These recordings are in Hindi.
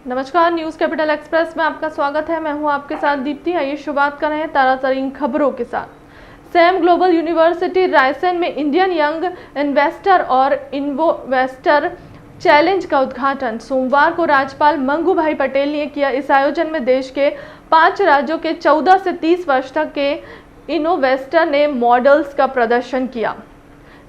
नमस्कार, न्यूज कैपिटल एक्सप्रेस में आपका स्वागत है। मैं हूं आपके साथ दीप्ति। आइए शुरुआत कर रहे हैं ताज़ातरीन खबरों के साथ। सैम ग्लोबल यूनिवर्सिटी रायसेन में इंडियन यंग इन्वेस्टर और इन्वेस्टर चैलेंज का उद्घाटन सोमवार को राज्यपाल मंगू भाई पटेल ने किया। इस आयोजन में देश के 5 राज्यों के 14 से 30 वर्ष तक के इनोवेस्टर ने मॉडल्स का प्रदर्शन किया।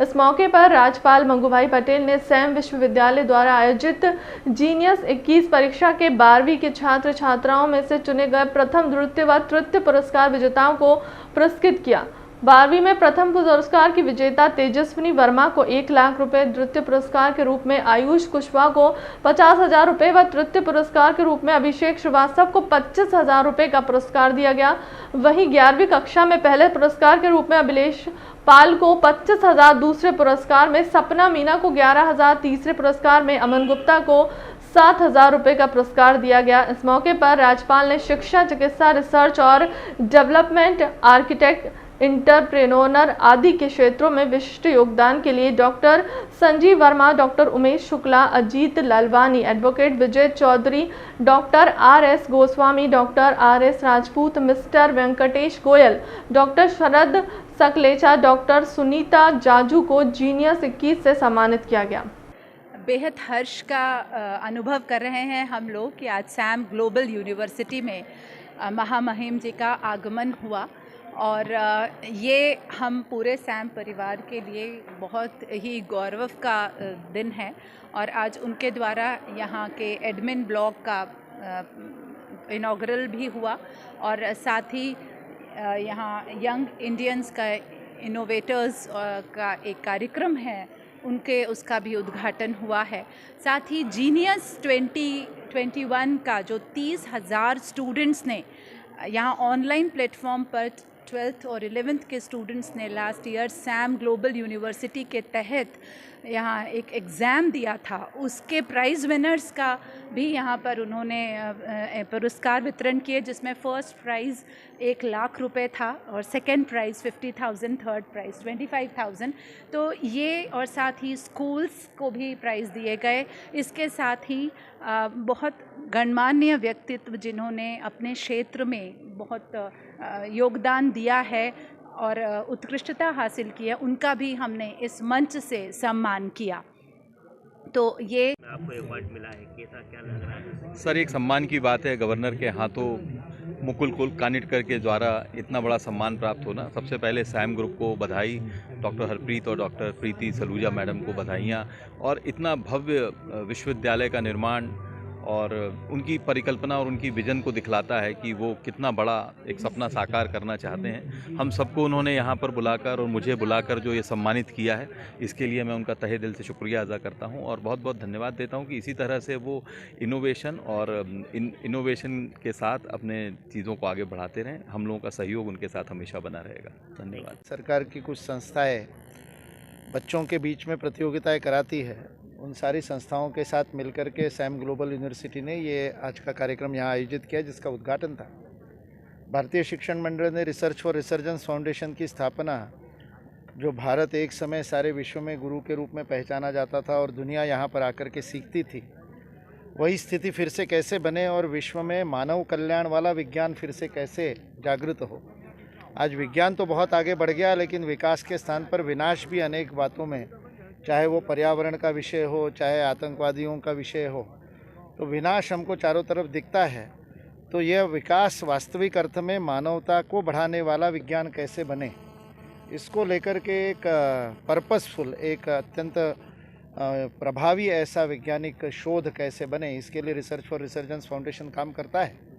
इस मौके पर राज्यपाल मंगू भाई पटेल ने सैम विश्वविद्यालय द्वारा आयोजित जीनियस 21 परीक्षा के 12वीं के छात्र छात्राओं में से चुने गए प्रथम, द्वितीय व तृतीय पुरस्कार विजेताओं को पुरस्कृत किया। 12वीं में प्रथम पुरस्कार की विजेता तेजस्विनी वर्मा को 1 लाख रुपए, द्वितीय पुरस्कार के रूप में आयुष कुशवाहा को 50,000 रुपए व तृतीय पुरस्कार के रूप में अभिषेक श्रीवास्तव को 25,000 रुपए का पुरस्कार दिया गया। वहीं 11वीं कक्षा में पहले पुरस्कार के रूप में अभिलेष पाल को 25,000, दूसरे पुरस्कार में सपना मीना को 11,000, तीसरे पुरस्कार में अमन गुप्ता को 7,000 रुपए का पुरस्कार दिया गया। इस मौके पर राज्यपाल ने शिक्षा, चिकित्सा, रिसर्च और डेवलपमेंट, आर्किटेक्ट, इंटरप्रेन्योर आदि के क्षेत्रों में विशिष्ट योगदान के लिए doctor Sanjeev Verma, doctor Umesh Shukla, Ajit Lalwani, advocate Vijay Chaudhary, doctor RS Goswami, doctor RS Rajput, mister Venkatesh Goyal, doctor Sharad Saklecha, doctor Sunita Jaju को जीनियस 21 से सम्मानित किया गया। बेहद हर्ष का अनुभव कर रहे हैं हम लोग कि आज सैम ग्लोबल यूनिवर्सिटी में महामहिम जी का आगमन हुआ और ये हम पूरे सैम परिवार के लिए बहुत ही गौरव का दिन है। और आज उनके द्वारा यहाँ के एडमिन ब्लॉक का इनॉग्रल भी हुआ और साथ ही यहाँ यंग इंडियंस का इनोवेटर्स का एक कार्यक्रम है, उसका भी उद्घाटन हुआ है। साथ ही जीनियस 2021 का जो 30,000 स्टूडेंट्स ने यहाँ ऑनलाइन प्लेटफॉर्म पर 12th और 11th के स्टूडेंट्स ने last year Sam global university के तहत यहाँ एक एग्ज़ाम दिया था, उसके प्राइज़ विनर्स का भी यहाँ पर उन्होंने पुरस्कार वितरण किए, जिसमें फर्स्ट प्राइज़ 1 लाख रुपए था और सेकंड प्राइज़ 50,000, थर्ड प्राइज़ 25,000। तो ये और साथ ही स्कूल्स को भी प्राइज़ दिए गए। इसके साथ ही बहुत गणमान्य व्यक्तित्व जिन्होंने अपने क्षेत्र में बहुत योगदान दिया है और उत्कृष्टता हासिल की है, उनका भी हमने इस मंच से सम्मान किया। तो ये आपको अवार्ड मिला है, कैसा क्या लग रहा है? सर, एक सम्मान की बात है। गवर्नर के हाथों मुकुल कानिटकर के द्वारा इतना बड़ा सम्मान प्राप्त होना, सबसे पहले सैम ग्रुप को बधाई, डॉक्टर हरप्रीत और डॉक्टर प्रीति सलूजा मैडम को बधाइयाँ। और इतना भव्य विश्वविद्यालय का निर्माण और उनकी परिकल्पना और उनकी विजन को दिखलाता है कि वो कितना बड़ा एक सपना साकार करना चाहते हैं। हम सबको उन्होंने यहाँ पर बुलाकर और मुझे बुलाकर जो ये सम्मानित किया है, इसके लिए मैं उनका तहे दिल से शुक्रिया अदा करता हूँ और बहुत बहुत धन्यवाद देता हूँ कि इसी तरह से वो इनोवेशन और इनोवेशन के साथ अपने चीज़ों को आगे बढ़ाते रहें। हम लोगों का सहयोग उनके साथ हमेशा बना रहेगा। धन्यवाद। सरकार की कुछ संस्थाएं बच्चों के बीच में प्रतियोगिताएं कराती है, उन सारी संस्थाओं के साथ मिलकर के सैम ग्लोबल यूनिवर्सिटी ने ये आज का कार्यक्रम यहाँ आयोजित किया, जिसका उद्घाटन था। भारतीय शिक्षण मंडल ने रिसर्च फॉर रिसर्जेंस फाउंडेशन की स्थापना, जो भारत एक समय सारे विश्व में गुरु के रूप में पहचाना जाता था और दुनिया यहाँ पर आकर के सीखती थी, वही स्थिति फिर से कैसे बने और विश्व में मानव कल्याण वाला विज्ञान फिर से कैसे जागृत हो। आज विज्ञान तो बहुत आगे बढ़ गया, लेकिन विकास के स्थान पर विनाश भी अनेक बातों में, चाहे वो पर्यावरण का विषय हो, चाहे आतंकवादियों का विषय हो, तो विनाश हमको चारों तरफ दिखता है। तो यह विकास वास्तविक अर्थ में मानवता को बढ़ाने वाला विज्ञान कैसे बने, इसको लेकर के एक पर्पसफुल, एक अत्यंत प्रभावी ऐसा वैज्ञानिक शोध कैसे बने, इसके लिए रिसर्च फॉर रिसर्जेंस फाउंडेशन काम करता है।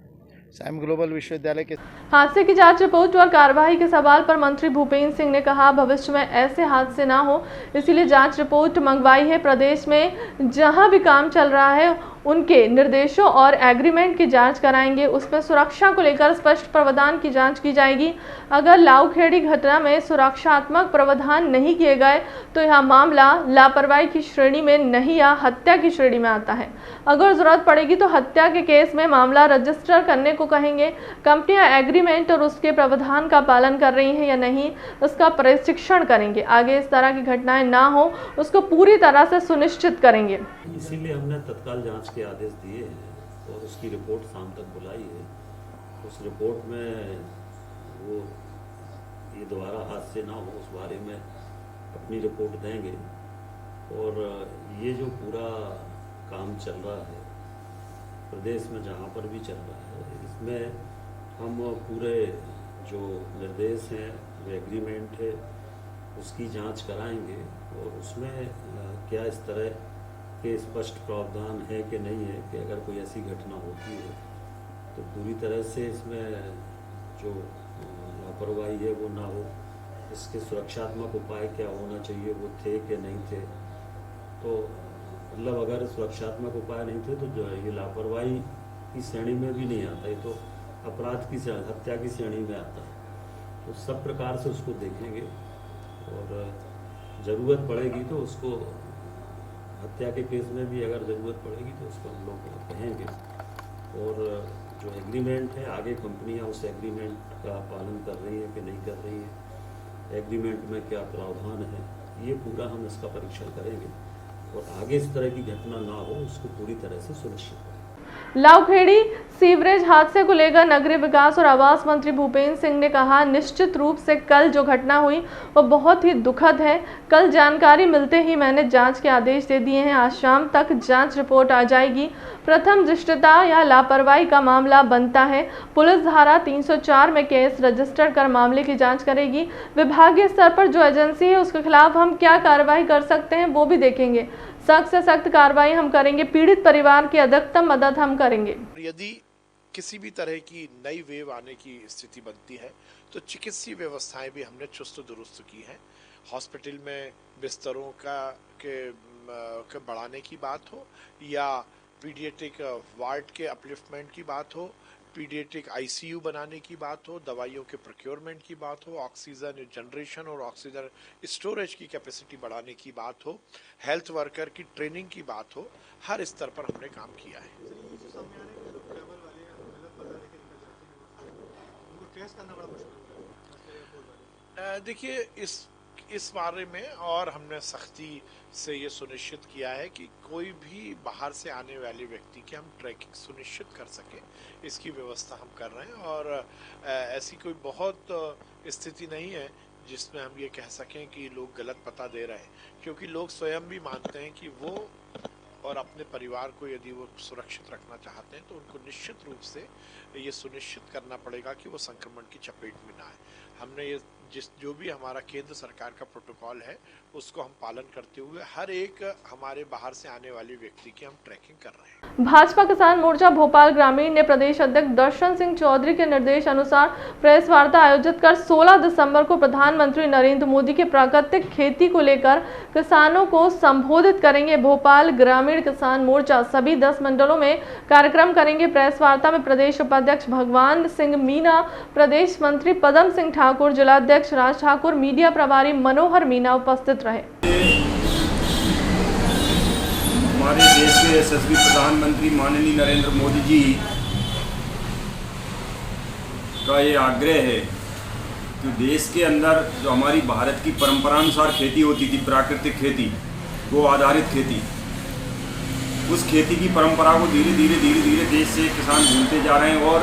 सैम ग्लोबल विश्वविद्यालय के हादसे की जांच रिपोर्ट और कार्रवाई के सवाल पर मंत्री भूपेंद्र सिंह ने कहा, भविष्य में ऐसे हादसे ना हो, इसीलिए जांच रिपोर्ट मंगवाई है। प्रदेश में जहां भी काम चल रहा है उनके निर्देशों और एग्रीमेंट की जांच कराएंगे, उसमें सुरक्षा को लेकर स्पष्ट प्रावधान की जांच की जाएगी। अगर लाउखेड़ी घटना में सुरक्षात्मक प्रावधान नहीं किए गए तो यह मामला लापरवाही की श्रेणी में नहीं या हत्या की श्रेणी में आता है। अगर जरूरत पड़ेगी तो हत्या के केस में मामला रजिस्टर करने को कहेंगे। कंपनियां एग्रीमेंट और उसके प्रावधान का पालन कर रही हैं या नहीं, उसका प्रशिक्षण करेंगे। आगे इस तरह की घटनाएं ना हो, उसको पूरी तरह से सुनिश्चित करेंगे। इसीलिए हमने तत्काल जांच के आदेश दिए हैं। और उसकी रिपोर्ट शाम तक बुलाई है। उस रिपोर्ट में वो ये दोबारा हादसे ना हो उस बारे में अपनी रिपोर्ट देंगे। और ये जो पूरा काम चल रहा है प्रदेश में जहाँ पर भी चल रहा है, इसमें हम पूरे जो निर्देश हैं, जो एग्रीमेंट है, उसकी जांच कराएंगे और उसमें क्या इस तरह के स्पष्ट प्रावधान है कि नहीं है कि अगर कोई ऐसी घटना होती है तो पूरी तरह से इसमें जो लापरवाही है वो ना हो। इसके सुरक्षात्मक उपाय क्या होना चाहिए, वो थे कि नहीं थे। तो मतलब अगर सुरक्षात्मक उपाय नहीं थे तो जो है ये लापरवाही की श्रेणी में भी नहीं आता, ये तो अपराध की हत्या की श्रेणी में आता है। तो सब प्रकार से उसको देखेंगे और ज़रूरत पड़ेगी तो उसको हत्या के केस में भी अगर ज़रूरत पड़ेगी तो उसको हम लोग कहेंगे। और जो एग्रीमेंट है, आगे कंपनियां उस एग्रीमेंट का पालन कर रही है कि नहीं कर रही है, एग्रीमेंट में क्या प्रावधान है, ये पूरा हम इसका परीक्षण करेंगे और आगे इस तरह की घटना ना हो उसको पूरी तरह से सुनिश्चित करें। लावखेड़ी सीवरेज हादसे को लेकर नगरीय विकास और आवास मंत्री भूपेंद्र सिंह ने कहा, निश्चित रूप से कल जो घटना हुई वो बहुत ही दुखद है। कल जानकारी मिलते ही मैंने जांच के आदेश दे दिए हैं। आज शाम तक जांच रिपोर्ट आ जाएगी। प्रथम दृष्टया या लापरवाही का मामला बनता है। पुलिस धारा 304 में केस रजिस्टर कर मामले की जांच करेगी। विभागीय स्तर पर जो एजेंसी है उसके खिलाफ हम क्या कार्रवाई कर सकते हैं वो भी देखेंगे। सख्त से सख्त कार्रवाई हम करेंगे। पीड़ित परिवार की अधिकतम मदद हम करेंगे। यदि किसी भी तरह की नई वेव आने की स्थिति बनती है तो चिकित्सीय व्यवस्थाएं भी हमने चुस्त दुरुस्त की है। हॉस्पिटल में बिस्तरों के बढ़ाने की बात हो या पीडियाट्रिक वार्ड के अपलिफ्टमेंट की बात हो, पीडियाट्रिक आईसीयू बनाने की बात हो, दवाइयों के प्रोक्योरमेंट की बात हो, ऑक्सीजन जनरेशन और ऑक्सीजन स्टोरेज की कैपेसिटी बढ़ाने की बात हो, हेल्थ वर्कर की ट्रेनिंग की बात हो, हर स्तर पर हमने काम किया है। देखिए इस बारे में और हमने सख्ती से ये सुनिश्चित किया है कि कोई भी बाहर से आने वाले व्यक्ति की हम ट्रैकिंग सुनिश्चित कर सके, इसकी व्यवस्था हम कर रहे हैं। और ऐसी कोई बहुत स्थिति नहीं है जिसमें हम ये कह सकें कि लोग गलत पता दे रहे हैं, क्योंकि लोग स्वयं भी मानते हैं कि वो और अपने परिवार को यदि वो सुरक्षित रखना चाहते हैं तो उनको निश्चित रूप से ये सुनिश्चित करना पड़ेगा कि वो संक्रमण की चपेट में ना आए। हमने ये जो भी हमारा केंद्र सरकार का प्रोटोकॉल है उसको हम पालन करते हुए हर एक हमारे बाहर से आने वाले व्यक्ति की हम ट्रैकिंग कर रहे हैं। भाजपा किसान मोर्चा भोपाल ग्रामीण ने प्रदेश अध्यक्ष दर्शन सिंह चौधरी के निर्देश अनुसार प्रेस वार्ता आयोजित कर 16 दिसंबर को प्रधानमंत्री नरेंद्र मोदी के प्राकृतिक खेती को लेकर किसानों को संबोधित करेंगे। भोपाल ग्रामीण किसान मोर्चा सभी 10 मंडलों में कार्यक्रम करेंगे। प्रेस वार्ता में प्रदेश उपाध्यक्ष भगवान सिंह मीणा, प्रदेश मंत्री पदम सिंह ठाकुर, जिलाध्यक्ष राज ठाकुर, मीडिया प्रभारी मनोहर मीणा उपस्थित रहे। हमारे देश के यशस्वी प्रधानमंत्री माननीय नरेंद्र मोदी जी का ये आग्रह है कि देश के अंदर जो हमारी भारत की परंपरानुसार खेती होती थी, प्राकृतिक खेती, गो आधारित खेती, उस खेती की परंपरा को धीरे धीरे देश से किसान भूलते जा रहे हैं और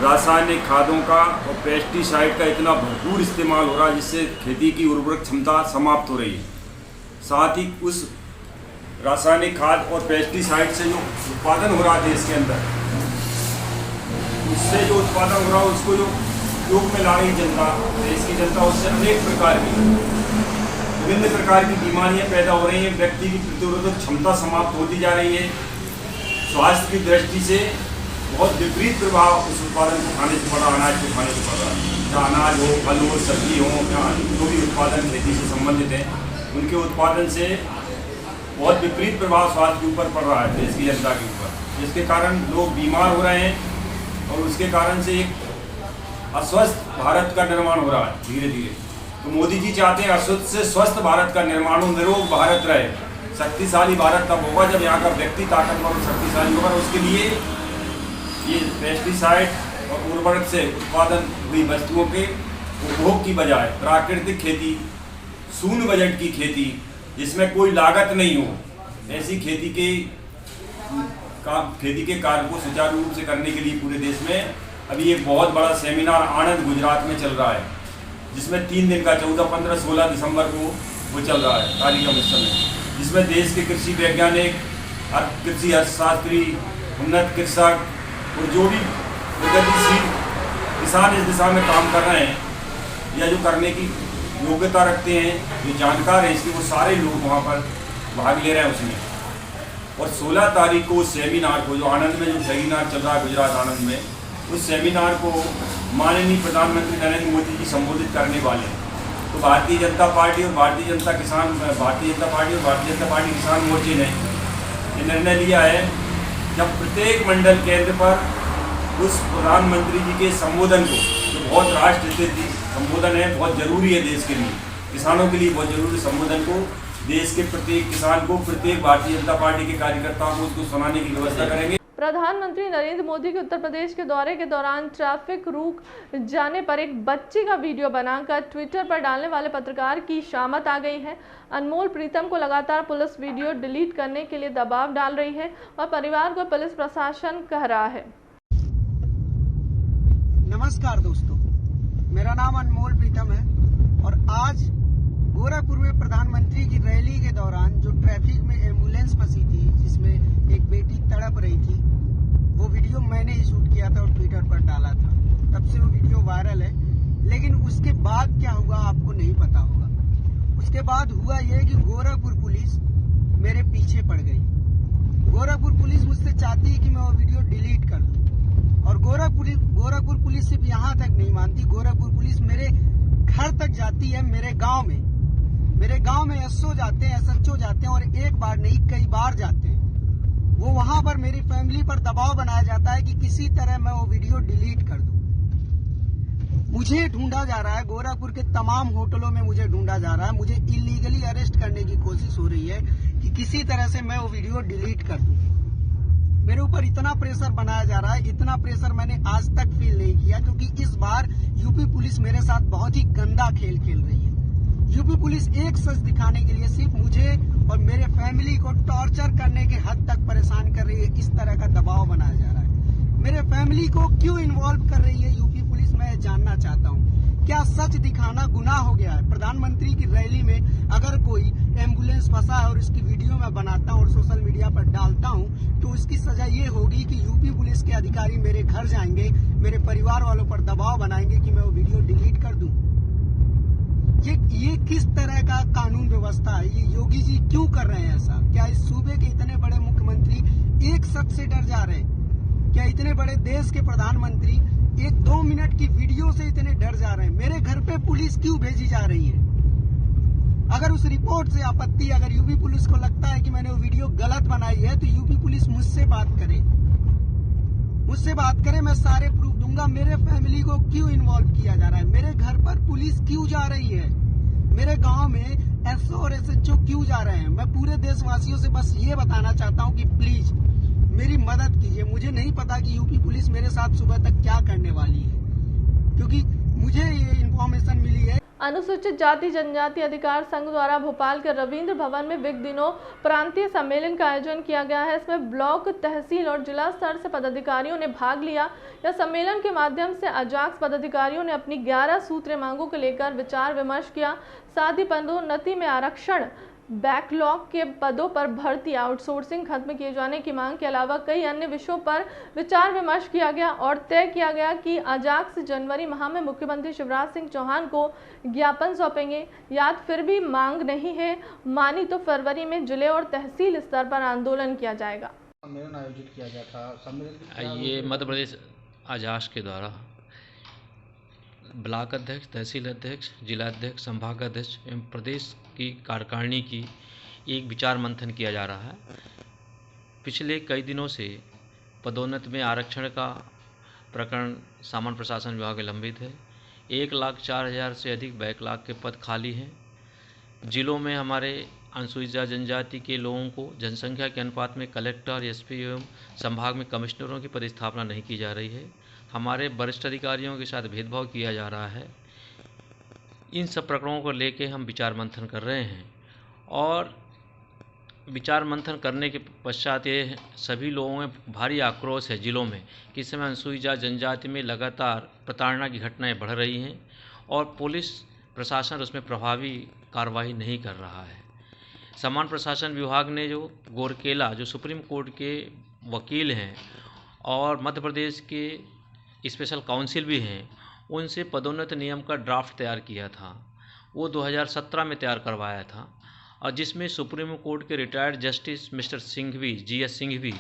रासायनिक खादों का और पेस्टिसाइड का इतना भरपूर इस्तेमाल हो रहा है जिससे खेती की उर्वरक क्षमता समाप्त हो रही है। साथ ही उस रासायनिक खाद और पेस्टिसाइड से जो उत्पादन हो रहा है देश के अंदर, उससे जो उत्पादन हो रहा है उसको जो उपयोग में ला रही जनता, देश की जनता, उससे अनेक प्रकार की विभिन्न प्रकार की बीमारियां पैदा हो रही हैं। व्यक्ति की प्रतिरोधक क्षमता समाप्त होती जा रही है। स्वास्थ्य की दृष्टि से बहुत विपरीत प्रभाव उस उत्पादन को खाने से पड़ा, अनाज को खाने से पड़ा। या अनाज हो, फल हो, सब्जी हो, या जो भी उत्पादन खेती से संबंधित हैं, उनके उत्पादन से बहुत विपरीत प्रभाव स्वास्थ्य के ऊपर पड़ रहा है, देश की जनता के ऊपर, जिसके कारण लोग बीमार हो रहे हैं और उसके कारण से एक अस्वस्थ भारत का निर्माण हो रहा है धीरे धीरे। तो मोदी जी चाहते हैं अस्वस्थ से स्वस्थ भारत का निर्माण हो, निरोग भारत रहे। शक्तिशाली भारत तब होगा जब यहाँ का व्यक्ति ताकतवर और शक्तिशाली होगा। उसके लिए ये पेस्टिसाइड और उर्वरक से उत्पादन हुई वस्तुओं के उपभोग की बजाय प्राकृतिक खेती, शून्य बजट की खेती, जिसमें कोई लागत नहीं हो, ऐसी खेती के खेती के कार्य को सुचारू रूप से करने के लिए पूरे देश में अभी एक बहुत बड़ा सेमिनार आनंद गुजरात में चल रहा है, जिसमें 3 दिन का 14, 15, 16 दिसंबर को वो चल रहा है कार्यक्रम इस समय, जिसमें देश के कृषि वैज्ञानिक, कृषि अर्थशास्त्री, उन्नत कृषक और जो भी प्रगतिशील किसान इस दिशा में काम कर रहे हैं या जो करने की योग्यता रखते हैं, जो जानकार हैं इसके, वो सारे लोग वहाँ पर भाग ले रहे हैं उसमें। और 16 तारीख को उस सेमिनार को, जो आनंद में जो सेमिनार चल रहा है गुजरात आनंद में, उस सेमिनार को माननीय प्रधानमंत्री नरेंद्र मोदी जी संबोधित करने वाले हैं। तो भारतीय जनता पार्टी और भारतीय जनता पार्टी किसान मोर्चे ने ये निर्णय लिया है जब प्रत्येक मंडल केंद्र पर उस प्रधानमंत्री जी के संबोधन को, जो बहुत राष्ट्रहित संबोधन है, बहुत जरूरी है देश के लिए, किसानों के लिए बहुत जरूरी संबोधन को देश के प्रत्येक किसान को, प्रत्येक भारतीय जनता पार्टी के कार्यकर्ताओं को उसको सुनाने की व्यवस्था करेंगे। प्रधानमंत्री नरेंद्र मोदी के उत्तर प्रदेश के दौरे के दौरान ट्रैफिक रुक जाने पर एक बच्ची का वीडियो बनाकर ट्विटर पर डालने वाले पत्रकार की शामत आ गई है। अनमोल प्रीतम को लगातार पुलिस वीडियो डिलीट करने के लिए दबाव डाल रही है और परिवार को पुलिस प्रशासन कह रहा है। नमस्कार दोस्तों, मेरा नाम अनमोल प्रीतम है और आज गोरखपुर में प्रधानमंत्री की रैली के दौरान जो ट्रैफिक में एम्बुलेंस फंसी थी, जिसमें एक बेटी तड़प रही थी, वो वीडियो मैंने ही शूट किया था और ट्विटर पर डाला था। तब से वो वीडियो वायरल है। लेकिन उसके बाद क्या हुआ आपको नहीं पता होगा। उसके बाद हुआ ये कि गोरखपुर पुलिस मेरे पीछे पड़ गई। गोरखपुर पुलिस मुझसे चाहती है कि मैं वो वीडियो डिलीट कर दूं और गोरखपुर पुलिस सिर्फ यहाँ तक नहीं मानती, गोरखपुर पुलिस मेरे घर तक जाती है। मेरे गांव में एसओ जाते हैं, एसएचओ जाते हैं और एक बार नहीं कई बार जाते हैं। वो वहां पर मेरी फैमिली पर दबाव बनाया जाता है कि किसी तरह मैं वो वीडियो डिलीट कर दूं। मुझे ढूंढा जा रहा है, गोरखपुर के तमाम होटलों में मुझे ढूंढा जा रहा है। मुझे इलीगली अरेस्ट करने की कोशिश हो रही है कि किसी तरह से मैं वो वीडियो डिलीट कर दूं। मेरे ऊपर इतना प्रेशर बनाया जा रहा है, इतना प्रेशर मैंने आज तक फील नहीं किया, क्योंकि इस बार यूपी पुलिस मेरे साथ बहुत ही गंदा खेल खेल रही है। यूपी पुलिस एक सच दिखाने के लिए सिर्फ मुझे और मेरे फैमिली को टॉर्चर करने के हद तक परेशान कर रही है। इस तरह का दबाव बनाया जा रहा है। मेरे फैमिली को क्यों इन्वॉल्व कर रही है यूपी पुलिस, मैं जानना चाहता हूँ। क्या सच दिखाना गुनाह हो गया है? प्रधानमंत्री की रैली में अगर कोई एम्बुलेंस फंसा है और इसकी वीडियो मैं बनाता हूँ और सोशल मीडिया पर डालता हूँ, तो इसकी सजा ये होगी कि यूपी पुलिस के अधिकारी मेरे घर जाएंगे, मेरे परिवार वालों पर दबाव बनाएंगे कि मैं वो वीडियो डिलीट कर दूं। ये किस तरह का कानून व्यवस्था है? ये योगी जी क्यों कर रहे हैं ऐसा? क्या इस सूबे के इतने बड़े मुख्यमंत्री एक शख्स से डर जा रहे हैं? क्या इतने बड़े देश के प्रधानमंत्री एक 2 मिनट की वीडियो से इतने डर जा रहे हैं? मेरे घर पे पुलिस क्यों भेजी जा रही है? अगर उस रिपोर्ट से आपत्ति, अगर यूपी पुलिस को लगता है कि मैंने वो वीडियो गलत बनाई है, तो यूपी पुलिस मुझसे बात करे, मैं सारे प्रूफ दूंगा। मेरे फैमिली को क्यों इन्वॉल्व किया जा रहा है? मेरे घर पर पुलिस क्यों जा रही है? मेरे गांव में एसओ और एसएचओ क्यों जा रहे हैं? मैं पूरे देशवासियों से बस ये बताना चाहता हूं कि प्लीज मेरी मदद कीजिए। मुझे नहीं पता कि यूपी पुलिस मेरे साथ सुबह तक क्या करने वाली है, क्योंकि मुझे ये इन्फॉर्मेशन मिली है। अनुसूचित जाति जनजाति अधिकार संघ द्वारा भोपाल के रविंद्र भवन में विगत दिनों प्रांतीय सम्मेलन का आयोजन किया गया है। इसमें ब्लॉक, तहसील और जिला स्तर से पदाधिकारियों ने भाग लिया। यह सम्मेलन के माध्यम से अजाक्स पदाधिकारियों ने अपनी 11 सूत्रीय मांगों को लेकर विचार विमर्श किया। साथ ही पदोन्नति में आरक्षण, बैकलॉग के पदों पर भर्ती, आउटसोर्सिंग खत्म किए जाने की मांग के अलावा कई अन्य विषयों पर विचार विमर्श किया गया और तय किया गया कि अजाक्स जनवरी माह में मुख्यमंत्री शिवराज सिंह चौहान को ज्ञापन सौंपेंगे। याद फिर भी मांग नहीं है मानी तो फरवरी में जिले और तहसील स्तर पर आंदोलन किया जाएगा। सम्मेलन आयोजित किया गया था। सम्मेलन ये मध्य प्रदेश अजाक्स के द्वारा ब्लॉक अध्यक्ष, तहसील अध्यक्ष, जिला अध्यक्ष, संभाग अध्यक्ष एवं प्रदेश की कार्यकारिणी की एक विचार मंथन किया जा रहा है। पिछले कई दिनों से पदोन्नति में आरक्षण का प्रकरण सामान्य प्रशासन विभाग में लंबित है। 1,04,000 से अधिक बैकलॉग के पद खाली हैं। जिलों में हमारे अनुसूचित जनजाति के लोगों को जनसंख्या के अनुपात में कलेक्टर, एसपी एवं संभाग में कमिश्नरों की पदस्थापना नहीं की जा रही है। हमारे वरिष्ठ अधिकारियों के साथ भेदभाव किया जा रहा है। इन सब प्रकरणों को लेके हम विचार मंथन कर रहे हैं और विचार मंथन करने के पश्चात ये सभी लोगों में भारी आक्रोश है जिलों में कि इस समय अनुसूचित जनजाति में लगातार प्रताड़ना की घटनाएं बढ़ रही हैं और पुलिस प्रशासन उसमें प्रभावी कार्रवाई नहीं कर रहा है। सामान्य प्रशासन विभाग ने जो गोरकेला जो सुप्रीम कोर्ट के वकील हैं और मध्य प्रदेश के स्पेशल काउंसिल भी हैं, उनसे पदोन्नति नियम का ड्राफ्ट तैयार किया था। वो 2017 में तैयार करवाया था और जिसमें सुप्रीम कोर्ट के retired justice mister Singhvi GS Singhvi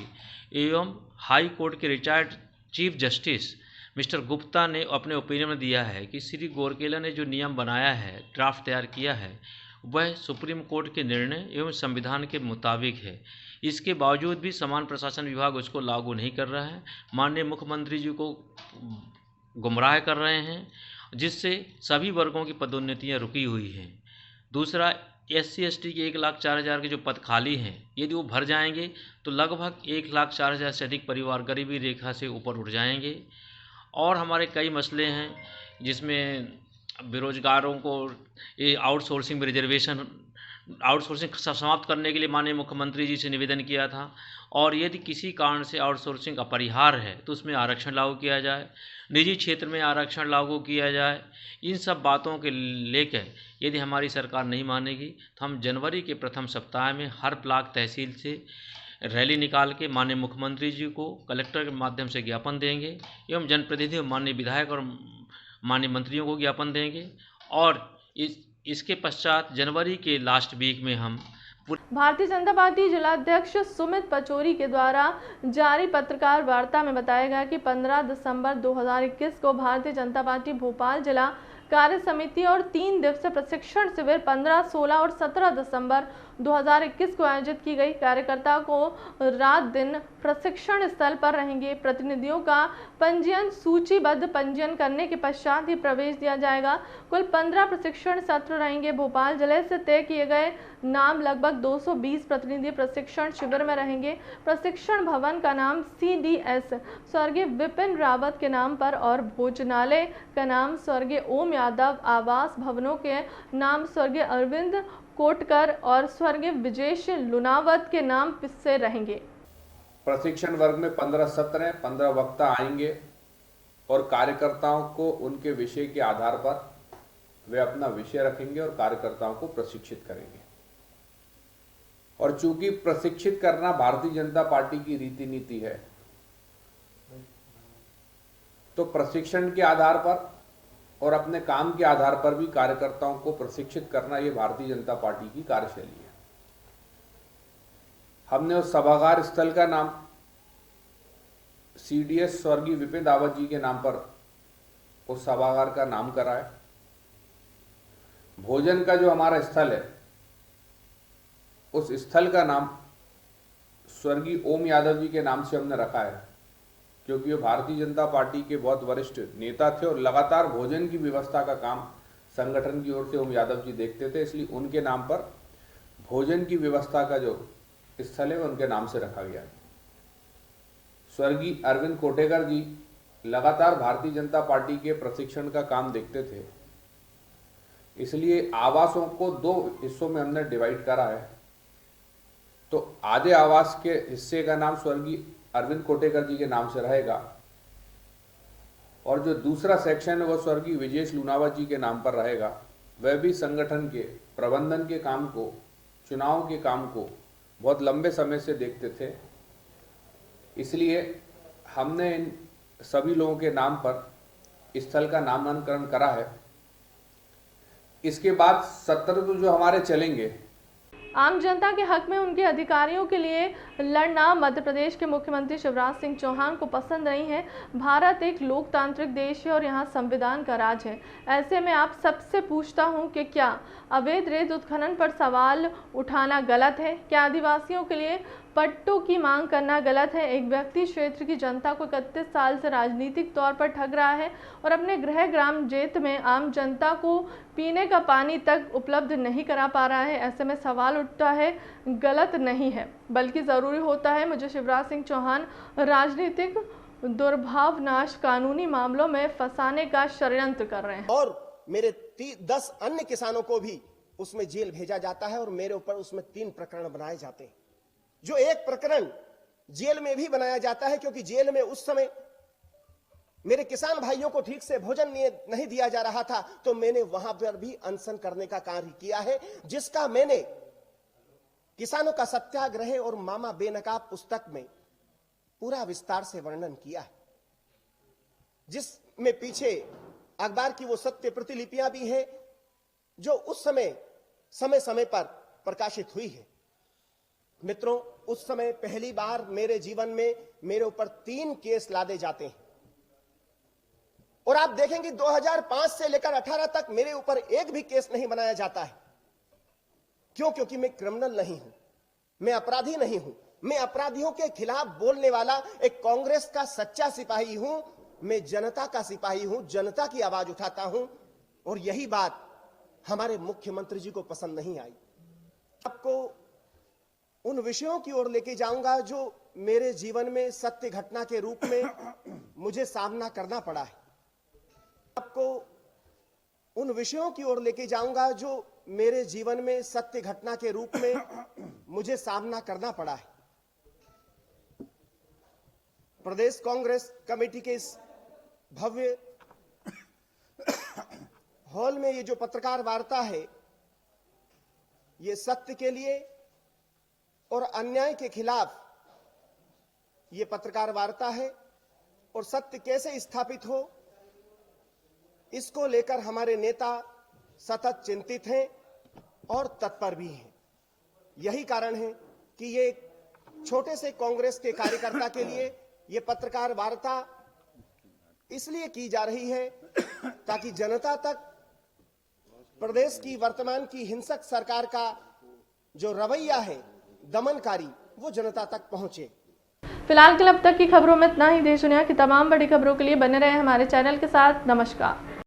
एवं हाई कोर्ट के retired chief justice mister Gupta ने अपने ओपिनियन में दिया है कि श्री गोरकेला ने जो नियम बनाया है, ड्राफ्ट तैयार किया है, वह सुप्रीम कोर्ट के निर्णय एवं संविधान के मुताबिक है। इसके बावजूद भी समान प्रशासन विभाग उसको लागू नहीं कर रहा है, माननीय मुख्यमंत्री जी को गुमराह कर रहे हैं, जिससे सभी वर्गों की पदोन्नतियां रुकी हुई हैं। दूसरा, SC/ST के 1,04,000 के जो पद खाली हैं, यदि वो भर जाएंगे तो लगभग 1,04,000 से अधिक परिवार गरीबी रेखा से ऊपर उठ जाएंगे। और हमारे कई मसले हैं जिसमें बेरोजगारों को ये आउटसोर्सिंग में रिजर्वेशन आउटसोर्सिंग समाप्त करने के लिए माननीय मुख्यमंत्री जी से निवेदन किया था और यदि किसी कारण से आउटसोर्सिंग अपरिहार्य है तो उसमें आरक्षण लागू किया जाए, निजी क्षेत्र में आरक्षण लागू किया जाए। इन सब बातों के लेकर यदि हमारी सरकार नहीं मानेगी तो हम जनवरी के प्रथम सप्ताह में हर ब्लॉक तहसील से रैली निकाल के माननीय मुख्यमंत्री जी को कलेक्टर के माध्यम से ज्ञापन देंगे एवं जनप्रतिनिधि माननीय विधायक और माननीय मंत्रियों को ज्ञापन देंगे और इसके पश्चात जनवरी के लास्ट वीक में हम भारतीय जनता पार्टी जिलाध्यक्ष सुमित पचौरी के द्वारा जारी पत्रकार वार्ता में बताया गया कि 15 दिसंबर 2021 को भारतीय जनता पार्टी भोपाल जिला कार्य समिति और 3 दिवसीय प्रशिक्षण शिविर 15, 16 और 17 दिसंबर 2021 को आयोजित की गई। कार्यकर्ता को रात दिन प्रशिक्षण स्थल पर रहेंगे। प्रतिनिधियों का पंजीयन सूचीबद्ध पंजीयन करने के पश्चात ही प्रवेश दिया जाएगा। कुल 15 प्रशिक्षण सत्र रहेंगे। भोपाल जिले से तय किए गए नाम लगभग 220 प्रतिनिधि प्रशिक्षण शिविर में रहेंगे। प्रशिक्षण भवन का नाम CDS स्वर्गीय विपिन रावत के नाम पर और भोजनालय का नाम स्वर्गीय ओम यादव, आवास भवनों के नाम स्वर्गीय अरविंद कोटकर और स्वर्गीय विजेश लुनावत के नाम से रहेंगे। प्रशिक्षण वर्ग में 15 सत्र हैं, 15 वक्ता आएंगे और कार्यकर्ताओं को उनके विषय के आधार पर वे अपना विषय रखेंगे और कार्यकर्ताओं को प्रशिक्षित करेंगे। और चूंकि प्रशिक्षित करना भारतीय जनता पार्टी की रीति नीति है, तो प्रशिक्षण के आधार पर और अपने काम के आधार पर भी कार्यकर्ताओं को प्रशिक्षित करना ये भारतीय जनता पार्टी की कार्यशैली है। हमने उस सभागार स्थल का नाम CDS स्वर्गीय विपिन रावत जी के नाम पर उस सभागार का नाम करा है। भोजन का जो हमारा स्थल है, उस स्थल का नाम स्वर्गीय ओम यादव जी के नाम से हमने रखा है, क्योंकि वो भारतीय जनता पार्टी के बहुत वरिष्ठ नेता थे और लगातार भोजन की व्यवस्था का काम संगठन की ओर से ओम यादव जी देखते थे, इसलिए उनके नाम पर भोजन की व्यवस्था का जो स्थल है उनके नाम से रखा गया है। स्वर्गीय अरविंद कोटेकर जी लगातार भारतीय जनता पार्टी के प्रशिक्षण का काम देखते थे, इसलिए आवासों को 2 हिस्सों में हमने डिवाइड करा है। तो आधे आवास के हिस्से का नाम स्वर्गीय अरविंद कोटेकर जी के नाम से रहेगा और जो दूसरा सेक्शन है वो स्वर्गीय विजेश लुनावत जी के नाम पर रहेगा। वह भी संगठन के प्रबंधन के काम को, चुनाव के काम को बहुत लंबे समय से देखते थे, इसलिए हमने इन सभी लोगों के नाम पर स्थल का नामांकन करा है। इसके बाद सत्र जो हमारे चलेंगे, आम जनता के हक में उनके अधिकारियों के लिए लड़ना मध्य प्रदेश के मुख्यमंत्री शिवराज सिंह चौहान को पसंद नहीं है। भारत एक लोकतांत्रिक देश है और यहाँ संविधान का राज है। ऐसे में आप सबसे पूछता हूँ कि क्या अवैध रेत उत्खनन पर सवाल उठाना गलत है? क्या आदिवासियों के लिए पट्टों की मांग करना गलत है? एक व्यक्ति क्षेत्र की जनता को 31 साल से राजनीतिक तौर पर ठग रहा है और अपने गृह ग्राम जेत में आम जनता को पीने का पानी तक उपलब्ध नहीं करा पा रहा है। ऐसे में सवाल उठता है, गलत नहीं है बल्कि ज़रूरी होता है। मुझे शिवराज सिंह चौहान राजनीतिक दुर्भावनाश कानूनी मामलों में फंसाने का षड्यंत्र कर रहे हैं और मेरे 10 अन्य किसानों को भी उसमें जेल भेजा जाता है और मेरे ऊपर उसमें 3 प्रकरण बनाए जाते हैं। जो एक प्रकरण जेल में भी बनाया जाता है, क्योंकि जेल में उस समय मेरे किसान भाइयों को ठीक से भोजन नहीं दिया जा रहा था, तो मैंने वहां पर भी अनशन करने का कार्य किया है, जिसका मैंने किसानों का सत्याग्रह और मामा बेनकाब पुस्तक में पूरा विस्तार से वर्णन किया है, जिसमें पीछे अखबार की वो सत्य प्रतिलिपियां भी है जो उस समय समय पर प्रकाशित हुई है। मित्रों, उस समय पहली बार मेरे जीवन में मेरे ऊपर 3 केस लादे जाते हैं, और आप देखेंगे 2005 से लेकर 18 तक मेरे ऊपर एक भी केस नहीं बनाया जाता है। क्यों? क्योंकि मैं क्रिमिनल नहीं हूं, मैं अपराधी नहीं हूं, मैं अपराधियों के खिलाफ बोलने वाला एक कांग्रेस का सच्चा सिपाही हूं, मैं जनता का सिपाही हूं, जनता की आवाज उठाता हूं। और यही बात हमारे मुख्यमंत्री जी को पसंद नहीं आई। आपको उन विषयों की ओर लेके जाऊंगा जो मेरे जीवन में सत्य घटना के रूप में मुझे सामना करना पड़ा है। आपको उन विषयों की ओर लेके जाऊंगा जो मेरे जीवन में सत्य घटना के रूप में मुझे सामना करना पड़ा है। प्रदेश कांग्रेस कमेटी के इस भव्य हॉल में ये जो पत्रकार वार्ता है, ये सत्य के लिए और अन्याय के खिलाफ ये पत्रकार वार्ता है, और सत्य कैसे स्थापित हो इसको लेकर हमारे नेता सतत चिंतित हैं और तत्पर भी हैं। यही कारण है कि ये छोटे से कांग्रेस के कार्यकर्ता के लिए ये पत्रकार वार्ता इसलिए की जा रही है ताकि जनता तक प्रदेश की वर्तमान की हिंसक सरकार का जो रवैया है दमनकारी, वो जनता तक पहुंचे। फिलहाल के लिए अब तक की खबरों में इतना ही। देश दुनिया की तमाम बड़ी खबरों के लिए बने रहे हमारे चैनल के साथ। नमस्कार।